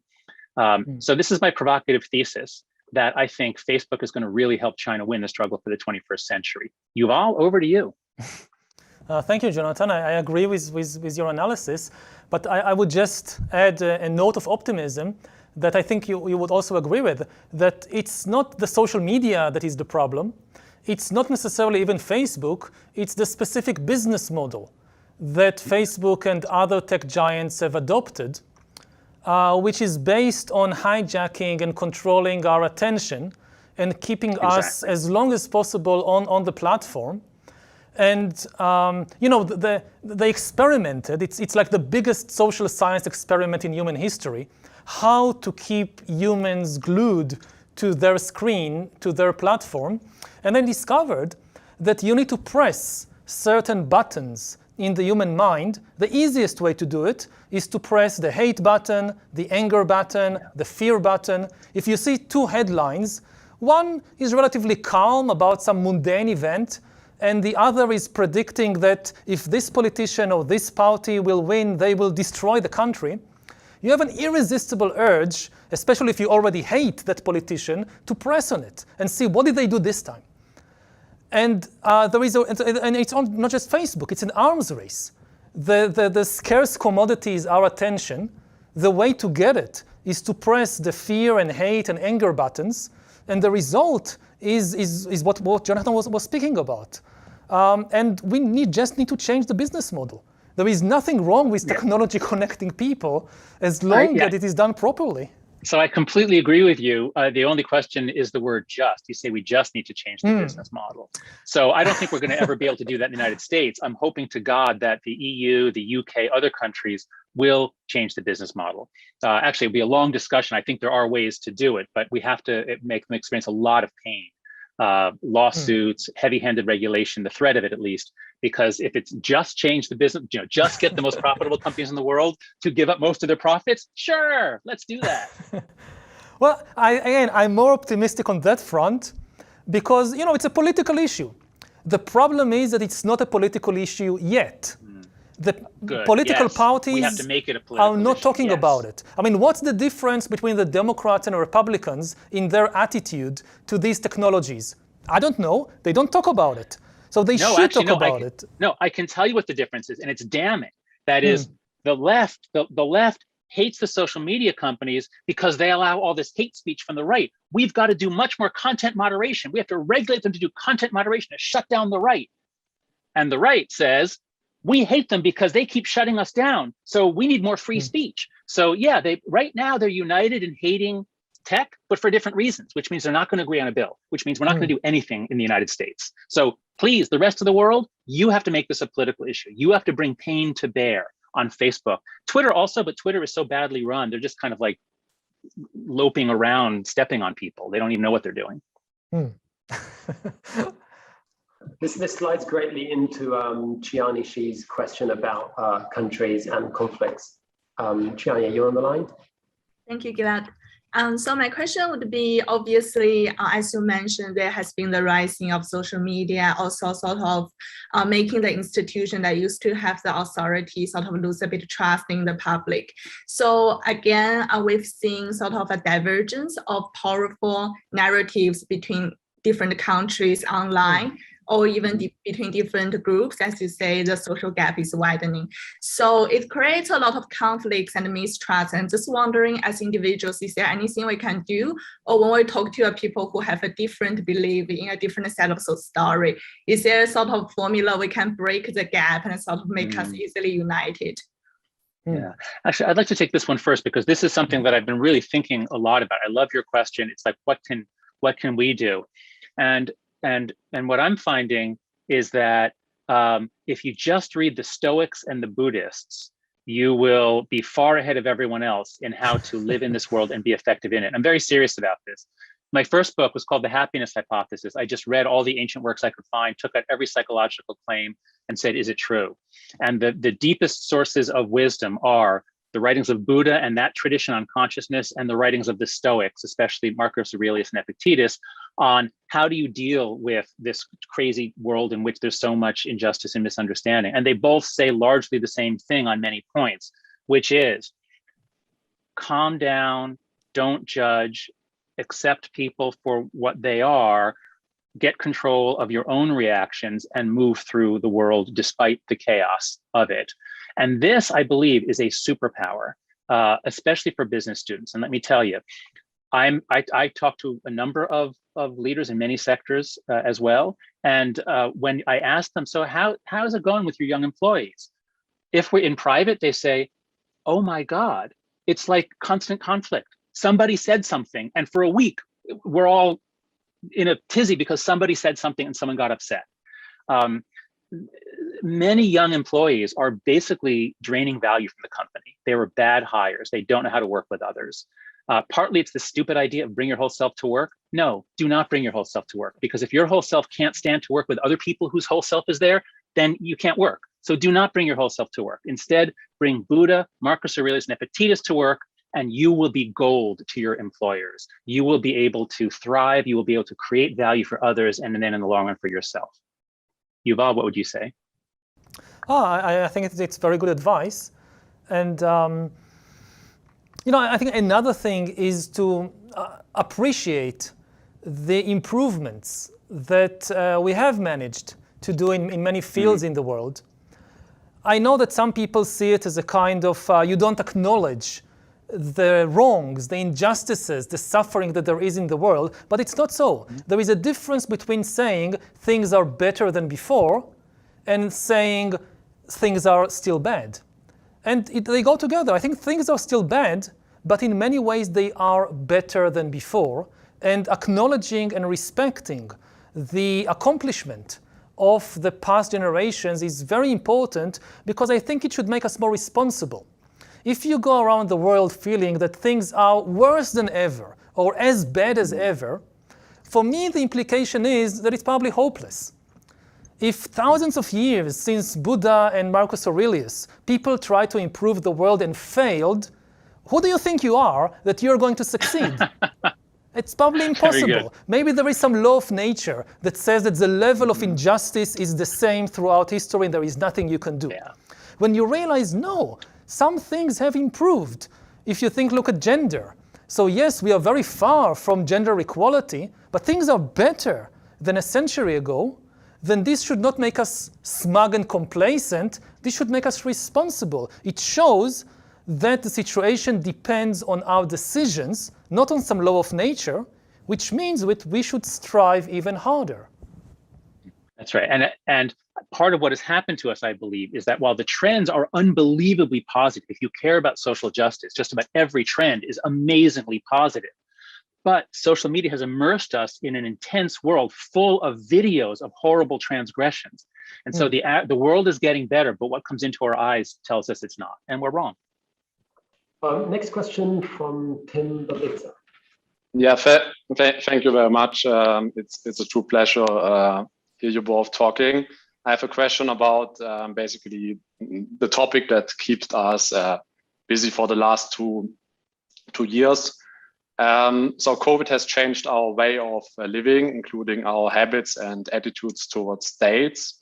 So this is my provocative thesis, that I think Facebook is going to really help China win the struggle for the 21st century. Yuval, over to you. Thank you, Jonathan. I agree with your analysis, but I would just add a note of optimism that I think you would also agree with, that it's not the social media that is the problem. It's not necessarily even Facebook. It's the specific business model that Facebook and other tech giants have adopted, which is based on hijacking and controlling our attention and keeping us as long as possible on the platform. And they experimented. It's like the biggest social science experiment in human history, how to keep humans glued to their screen, to their platform. And they discovered that you need to press certain buttons in the human mind. The easiest way to do it is to press the hate button, the anger button, the fear button. If you see two headlines, one is relatively calm about some mundane event, and the other is predicting that if this politician or this party will win, they will destroy the country. You have an irresistible urge, especially if you already hate that politician, to press on it and see what did they do this time. And and it's not just Facebook, it's an arms race. The scarce commodity is our attention. The way to get it is to press the fear and hate and anger buttons, and the result is what Jonathan was speaking about. And we just need to change the business model. There is nothing wrong with technology connecting people as long as it is done properly. So I completely agree with you. The only question is the word just. You say we just need to change the business model. So I don't think we're going to ever be able to do that in the United States. I'm hoping to God that the EU, the UK, other countries will change the business model. Actually, it'll be a long discussion. I think there are ways to do it, but we have to make them experience a lot of pain. Lawsuits, heavy-handed regulation, the threat of it at least, because if it's just change the business, just get the most profitable companies in the world to give up most of their profits, sure, let's do that. Well, I'm more optimistic on that front because, it's a political issue. The problem is that it's not a political issue yet. The political parties we have to make it a political are not issue. talking about it. I mean, what's the difference between the Democrats and Republicans in their attitude to these technologies? I don't know. They don't talk about it. So they should talk about it. No, I can tell you what the difference is, and it's damning. That is, the left hates the social media companies because they allow all this hate speech from the right. We've got to do much more content moderation. We have to regulate them to do content moderation to shut down the right. And the right says, we hate them because they keep shutting us down. So we need more free speech. So yeah, right now they're united in hating tech, but for different reasons, which means they're not going to agree on a bill, which means we're not going to do anything in the United States. So please, the rest of the world, you have to make this a political issue. You have to bring pain to bear on Facebook. Twitter also, but Twitter is so badly run. They're just kind of like loping around, stepping on people. They don't even know what they're doing. This slides greatly into Chiani Shi's question about countries and conflicts. Chiani, you're on the line. Thank you, Gilad. So my question would be, obviously, as you mentioned, there has been the rising of social media, also sort of making the institution that used to have the authority sort of lose a bit of trust in the public. So again, we've seen sort of a divergence of powerful narratives between different countries online, or even between different groups. As you say, the social gap is widening. So it creates a lot of conflicts and mistrust. And just wondering, as individuals, is there anything we can do? Or when we talk to people who have a different belief in a different set of story, is there a sort of formula we can break the gap and sort of make us easily united? Yeah, actually, I'd like to take this one first because this is something that I've been really thinking a lot about. I love your question. It's like, what can we do? And what I'm finding is that if you just read the Stoics and the Buddhists, you will be far ahead of everyone else in how to live in this world and be effective in it. I'm very serious about this. My first book was called The Happiness Hypothesis. I just read all the ancient works I could find, took out every psychological claim and said, is it true? And the deepest sources of wisdom are the writings of Buddha and that tradition on consciousness, and the writings of the Stoics, especially Marcus Aurelius and Epictetus, on how do you deal with this crazy world in which there's so much injustice and misunderstanding. And they both say largely the same thing on many points, which is calm down, don't judge, accept people for what they are, get control of your own reactions and move through the world despite the chaos of it. And this, I believe, is a superpower, especially for business students. And let me tell you, I talk to a number of leaders in many sectors as well. And when I ask them, so how is it going with your young employees? If we're in private, they say, oh my God, it's like constant conflict. Somebody said something, and for a week, we're all in a tizzy because somebody said something and someone got upset. Many young employees are basically draining value from the company. They were bad hires. They don't know how to work with others. Partly it's the stupid idea of bring your whole self to work. No, do not bring your whole self to work, because if your whole self can't stand to work with other people whose whole self is there, then you can't work. So do not bring your whole self to work. Instead, bring Buddha, Marcus Aurelius, and Epictetus to work, and you will be gold to your employers. You will be able to thrive. You will be able to create value for others, and then in the long run for yourself. Yuval, what would you say? I think it's very good advice. And, I think another thing is to appreciate the improvements that we have managed to do in many fields in the world. I know that some people see it as a kind of, you don't acknowledge the wrongs, the injustices, the suffering that there is in the world, but it's not so. There is a difference between saying things are better than before and saying things are still bad. And they go together. I think things are still bad, but in many ways they are better than before. And acknowledging and respecting the accomplishment of the past generations is very important, because I think it should make us more responsible. If you go around the world feeling that things are worse than ever or as bad as ever, for me the implication is that it's probably hopeless. If thousands of years since Buddha and Marcus Aurelius, people tried to improve the world and failed, who do you think you are that you're going to succeed? It's probably impossible. Maybe there is some law of nature that says that the level of injustice is the same throughout history and there is nothing you can do. Yeah. When you realize, no, some things have improved. If you look at gender. So yes, we are very far from gender equality, but things are better than a century ago. Then this should not make us smug and complacent. This should make us responsible. It shows that the situation depends on our decisions, not on some law of nature, which means that we should strive even harder. That's right. And part of what has happened to us, I believe, is that while the trends are unbelievably positive, if you care about social justice, just about every trend is amazingly positive. But social media has immersed us in an intense world full of videos of horrible transgressions. And so the world is getting better, but what comes into our eyes tells us it's not, and we're wrong. Next question from Tim Babitza. Yeah, thank you very much. It's a true pleasure hear you both talking. I have a question about basically the topic that keeps us busy for the last two years. So COVID has changed our way of living, including our habits and attitudes towards states.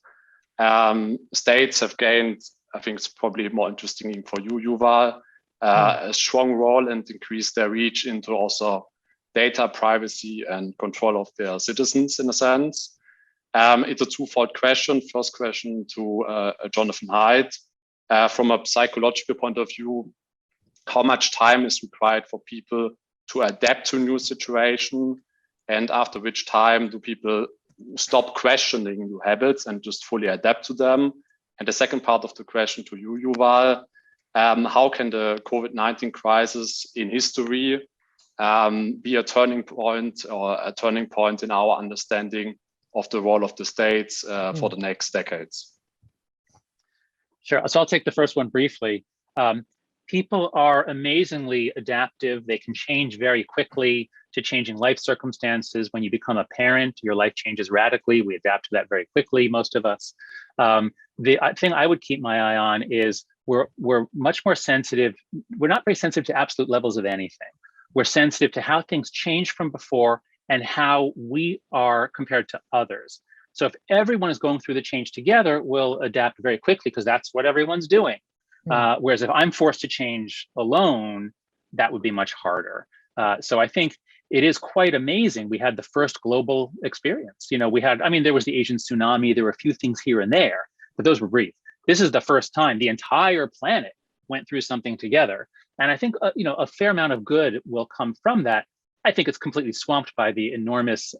States have gained, I think it's probably more interesting for you, Yuval, a strong role and increased their reach into also data privacy and control of their citizens in a sense. It's a twofold question. First question to Jonathan Haidt. From a psychological point of view, how much time is required for people to adapt to a new situation? And after which time do people stop questioning new habits and just fully adapt to them? And the second part of the question to you, Yuval, how can the COVID-19 crisis in history be a turning point or a turning point in our understanding of the role of the states for the next decades? Sure, so I'll take the first one briefly. People are amazingly adaptive. They can change very quickly to changing life circumstances. When you become a parent, your life changes radically. We adapt to that very quickly, most of us. The thing I would keep my eye on is we're much more sensitive. We're not very sensitive to absolute levels of anything. We're sensitive to how things change from before and how we are compared to others. So if everyone is going through the change together, we'll adapt very quickly because that's what everyone's doing. Whereas if I'm forced to change alone, that would be much harder. So I think it is quite amazing. We had the first global experience. You know, there was the Asian tsunami. There were a few things here and there, but those were brief. This is the first time the entire planet went through something together. And I think, a fair amount of good will come from that. I think it's completely swamped by the enormous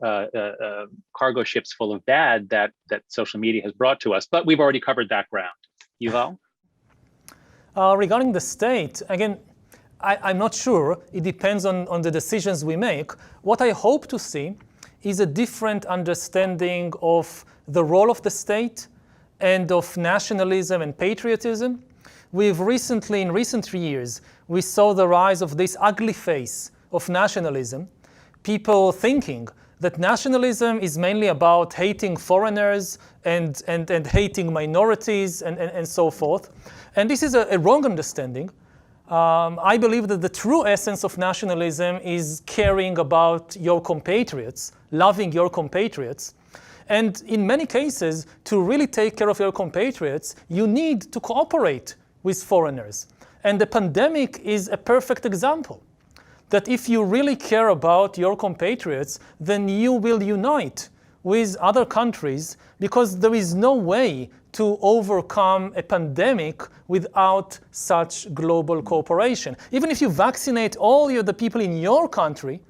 cargo ships full of bad that social media has brought to us, but we've already covered that ground. Yuval? Regarding the state, again, I'm not sure. It depends on the decisions we make. What I hope to see is a different understanding of the role of the state and of nationalism and patriotism. In recent years, we saw the rise of this ugly face of nationalism, people thinking that nationalism is mainly about hating foreigners and hating minorities and so forth. And this is a wrong understanding. I believe that the true essence of nationalism is caring about your compatriots, loving your compatriots. And in many cases, to really take care of your compatriots, you need to cooperate with foreigners. And the pandemic is a perfect example. That if you really care about your compatriots, then you will unite with other countries, because there is no way to overcome a pandemic without such global cooperation. Even if you vaccinate all the people in your country,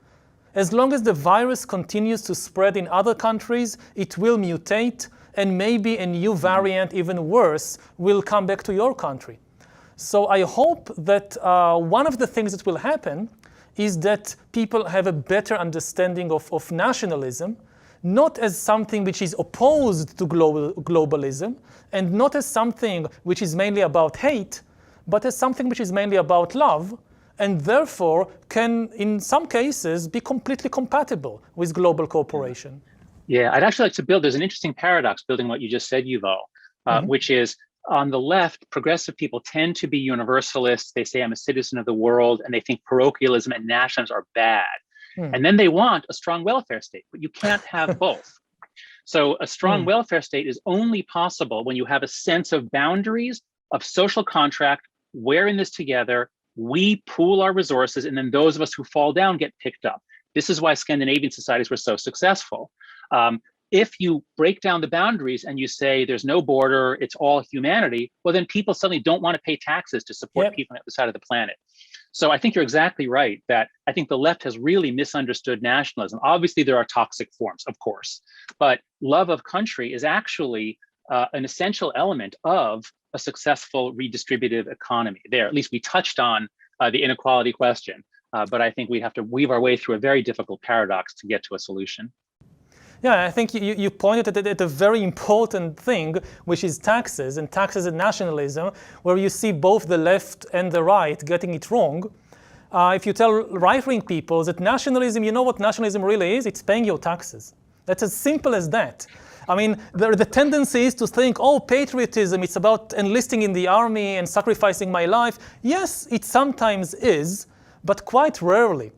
as long as the virus continues to spread in other countries, it will mutate, and maybe a new variant, even worse, will come back to your country. So I hope that one of the things that will happen is that people have a better understanding of nationalism, not as something which is opposed to globalism, and not as something which is mainly about hate, but as something which is mainly about love, and therefore can, in some cases, be completely compatible with global cooperation. Yeah, I'd actually like to there's an interesting paradox building what you just said, Yuval, which is, on the left, progressive people tend to be universalists. They say, I'm a citizen of the world, and they think parochialism and nationalism are bad. And then they want a strong welfare state, but you can't have both. So a strong welfare state is only possible when you have a sense of boundaries, of social contract. We're in this together. We pool our resources, and then those of us who fall down get picked up. This is why Scandinavian societies were so successful. If you break down the boundaries and you say there's no border, it's all humanity, well, then people suddenly don't want to pay taxes to support people on the other side of the planet. So I think you're exactly right that I think the left has really misunderstood nationalism. Obviously, there are toxic forms, of course, but love of country is actually an essential element of a successful redistributive economy. There, at least we touched on the inequality question, but I think we have to weave our way through a very difficult paradox to get to a solution. Yeah, I think you pointed at a very important thing, which is taxes and nationalism, where you see both the left and the right getting it wrong. If you tell right-wing people that nationalism, you know what nationalism really is? It's paying your taxes. That's as simple as that. I mean, the tendency is to think, oh, patriotism, it's about enlisting in the army and sacrificing my life. Yes, it sometimes is, but quite rarely.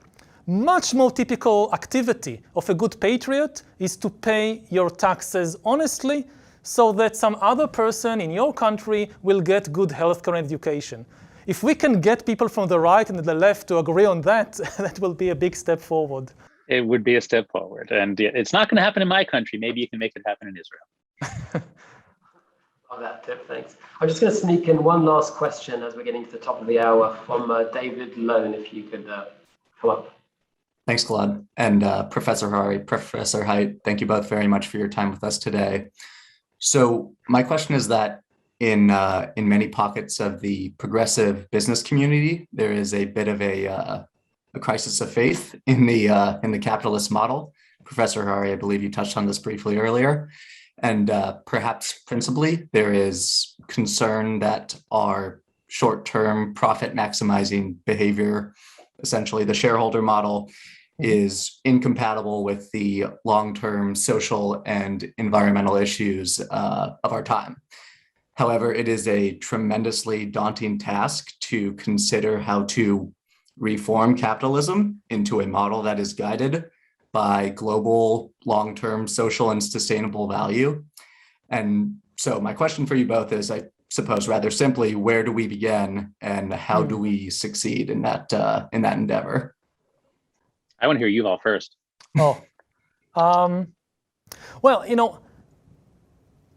Much more typical activity of a good patriot is to pay your taxes honestly, so that some other person in your country will get good healthcare and education. If we can get people from the right and the left to agree on that, that will be a big step forward. It would be a step forward. And it's not going to happen in my country. Maybe you can make it happen in Israel. Love that tip, thanks. I'm just going to sneak in one last question as we're getting to the top of the hour from David Lone, if you could come up. Thanks, Claude. And Professor Harari, Professor Haidt, thank you both very much for your time with us today. So my question is that in many pockets of the progressive business community, there is a bit of a crisis of faith in the capitalist model. Professor Harari, I believe you touched on this briefly earlier. And perhaps principally, there is concern that our short-term profit maximizing behavior, essentially the shareholder model, is incompatible with the long-term social and environmental issues of our time. However, it is a tremendously daunting task to consider how to reform capitalism into a model that is guided by global, long-term social and sustainable value. And so my question for you both is, I suppose rather simply, where do we begin and how do we succeed in that endeavor? I want to hear Yuval first. Well,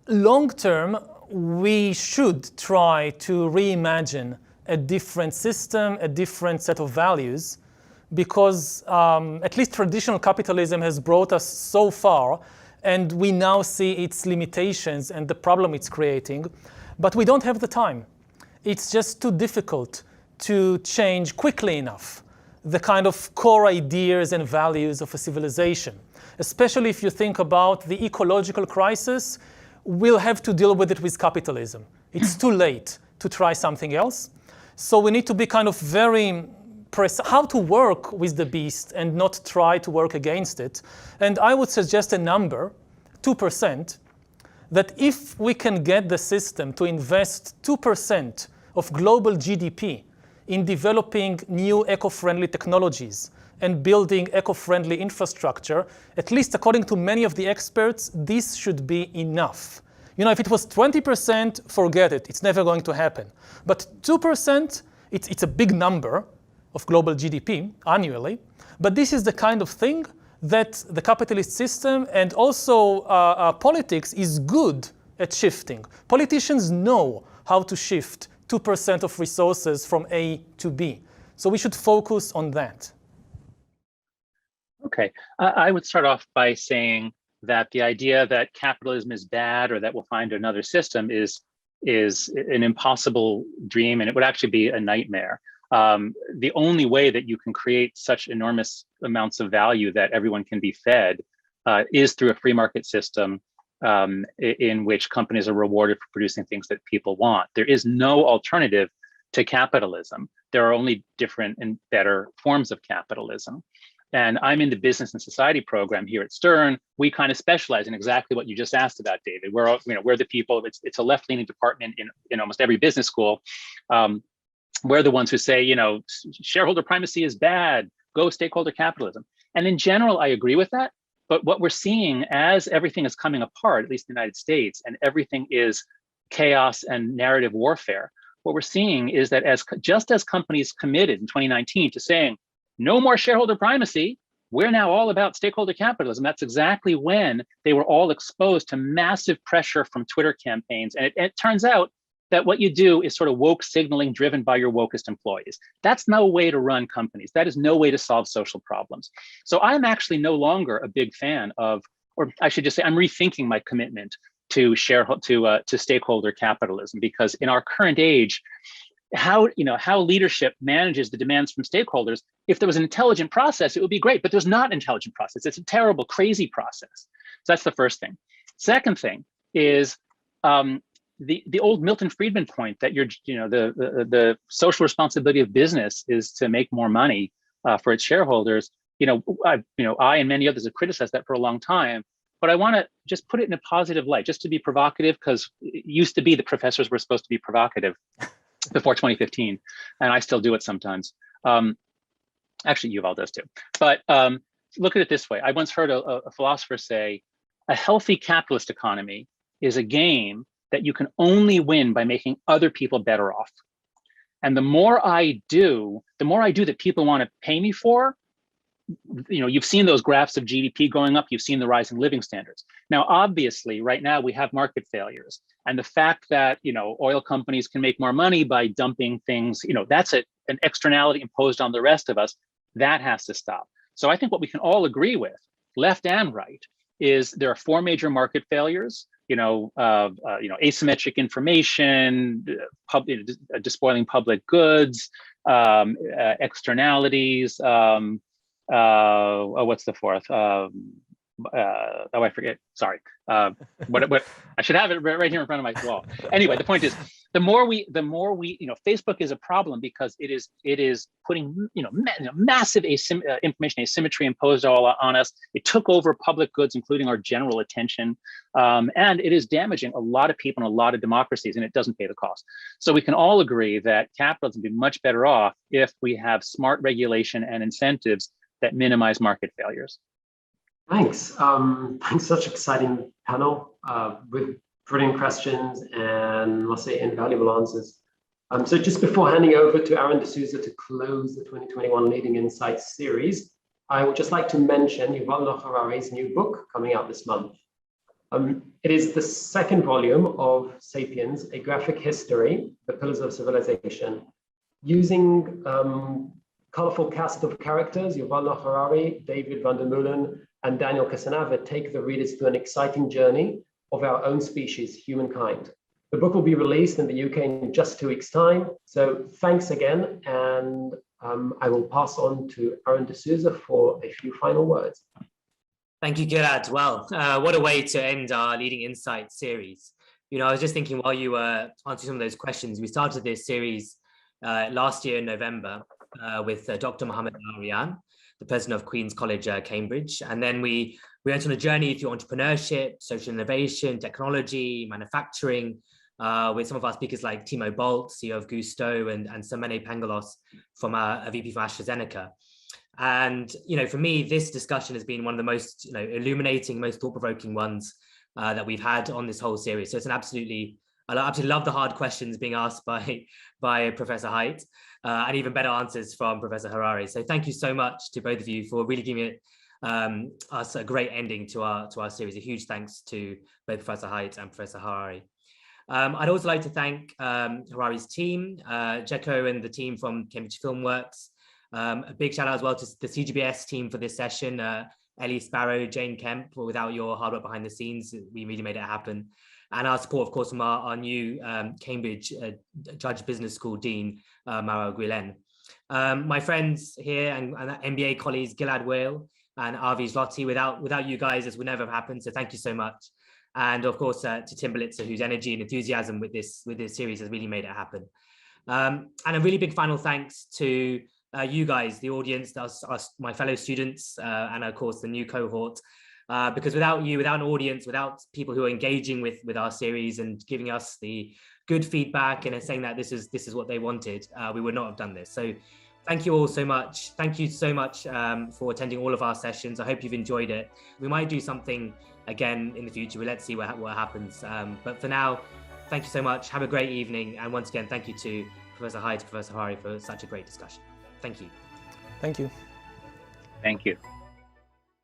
long term, we should try to reimagine a different system, a different set of values, because at least traditional capitalism has brought us so far, and we now see its limitations and the problem it's creating, but we don't have the time. It's just too difficult to change quickly enough the kind of core ideas and values of a civilization. Especially if you think about the ecological crisis, we'll have to deal with it with capitalism. It's too late to try something else. So we need to be kind of very precise how to work with the beast and not try to work against it. And I would suggest a number, 2%, that if we can get the system to invest 2% of global GDP in developing new eco-friendly technologies and building eco-friendly infrastructure, at least according to many of the experts, this should be enough. If it was 20%, forget it. It's never going to happen. But 2%, it's a big number of global GDP annually. But this is the kind of thing that the capitalist system and also politics is good at shifting. Politicians know how to shift 2% of resources from A to B. So we should focus on that. Okay, I would start off by saying that the idea that capitalism is bad or that we'll find another system is an impossible dream, and it would actually be a nightmare. The only way that you can create such enormous amounts of value that everyone can be fed is through a free market system in which companies are rewarded for producing things that people want. There is no alternative to capitalism. There are only different and better forms of capitalism. And I'm in the business and society program here at Stern. We kind of specialize in exactly what you just asked about, David. We're the people. It's a left-leaning department in almost every business school. We're the ones who say, shareholder primacy is bad. Go stakeholder capitalism. And in general, I agree with that. But what we're seeing as everything is coming apart, at least in the United States, and everything is chaos and narrative warfare, what we're seeing is that just as companies committed in 2019 to saying, no more shareholder primacy, we're now all about stakeholder capitalism. That's exactly when they were all exposed to massive pressure from Twitter campaigns. And it turns out that what you do is sort of woke signaling driven by your wokest employees. That's no way to run companies. That is no way to solve social problems. So I'm actually no longer a big fan of, or I should just say, I'm rethinking my commitment to stakeholder capitalism, because in our current age, how leadership manages the demands from stakeholders. If there was an intelligent process, it would be great, but there's not an intelligent process. It's a terrible, crazy process. So that's the first thing. Second thing is the old Milton Friedman point that the social responsibility of business is to make more money for its shareholders. I and many others have criticized that for a long time. But I want to just put it in a positive light, just to be provocative, because it used to be the professors were supposed to be provocative before 2015, and I still do it sometimes. Actually, Yuval does too. But look at it this way. I once heard a philosopher say, a healthy capitalist economy is a game that you can only win by making other people better off. And the more I do that people want to pay me for, you've seen those graphs of GDP going up, you've seen the rising living standards. Now, obviously, right now we have market failures. And the fact that, oil companies can make more money by dumping things, that's an externality imposed on the rest of us. That has to stop. So I think what we can all agree with, left and right, is there are 4 major market failures. Asymmetric information, despoiling public goods, externalities. What's the fourth? I forget. Sorry. What I should have it right here in front of my wall. Anyway, the point is, the more we, Facebook is a problem because it is putting, massive information asymmetry imposed all on us. It took over public goods, including our general attention, and it is damaging a lot of people and a lot of democracies, and it doesn't pay the cost. So we can all agree that capitalism would be much better off if we have smart regulation and incentives that minimize market failures. Thanks. Thanks, such exciting panel with brilliant questions and, must say, invaluable answers. So just before handing over to Aaron D'Souza to close the 2021 Leading Insights series, I would just like to mention Yuval Harari's new book coming out this month. It is the second volume of Sapiens, A Graphic History, The Pillars of Civilization. Using colorful cast of characters, Yuval Harari, David van der Meulen, and Daniel Casanova take the readers through an exciting journey of our own species, humankind. The book will be released in the UK in just 2 weeks' time. So thanks again, and I will pass on to Aaron D'Souza for a few final words. Thank you, Gilad. Well, what a way to end our Leading Insights series. You know, I was just thinking while you were answering some of those questions, we started this series last year in November with Dr. Mohammed Al-Arian, the president of Queen's College, Cambridge. And then we went on a journey through entrepreneurship, social innovation, technology, manufacturing, with some of our speakers like Timo Bolt, CEO of Gusto, and Samene Pangalos from a VP from AstraZeneca. And, you know, for me, this discussion has been one of the most, you know, illuminating, most thought-provoking ones that we've had on this whole series. So it's an I absolutely love the hard questions being asked by Professor Haidt, and even better answers from Professor Harari. So thank you so much to both of you for really giving us a great ending to our series. A huge thanks to both Professor Haidt and Professor Harari. I'd also like to thank Harari's team, Jeko and the team from Cambridge Filmworks. A big shout out as well to the CGBS team for this session, Ellie Sparrow, Jane Kemp. Without your hard work behind the scenes, we really made it happen. And our support, of course, from our new Cambridge Judge Business School Dean, Mara Guilen. My friends here and MBA colleagues, Gilad Whale and Avi Zloty, without you guys, this would never have happened. So thank you so much. And of course, to Tim Belitzer, whose energy and enthusiasm with this series has really made it happen. And a really big final thanks to you guys, the audience, my fellow students, and of course the new cohort, because without you, without an audience, without people who are engaging with our series and giving us the good feedback and saying that this is what they wanted, we would not have done this. So thank you all so much. Thank you so much for attending all of our sessions. I hope you've enjoyed it. We might do something again in the future. Let's see what happens. But for now, thank you so much. Have a great evening. And once again, thank you to Professor Haidt, Professor Harari for such a great discussion. Thank you. Thank you. Thank you.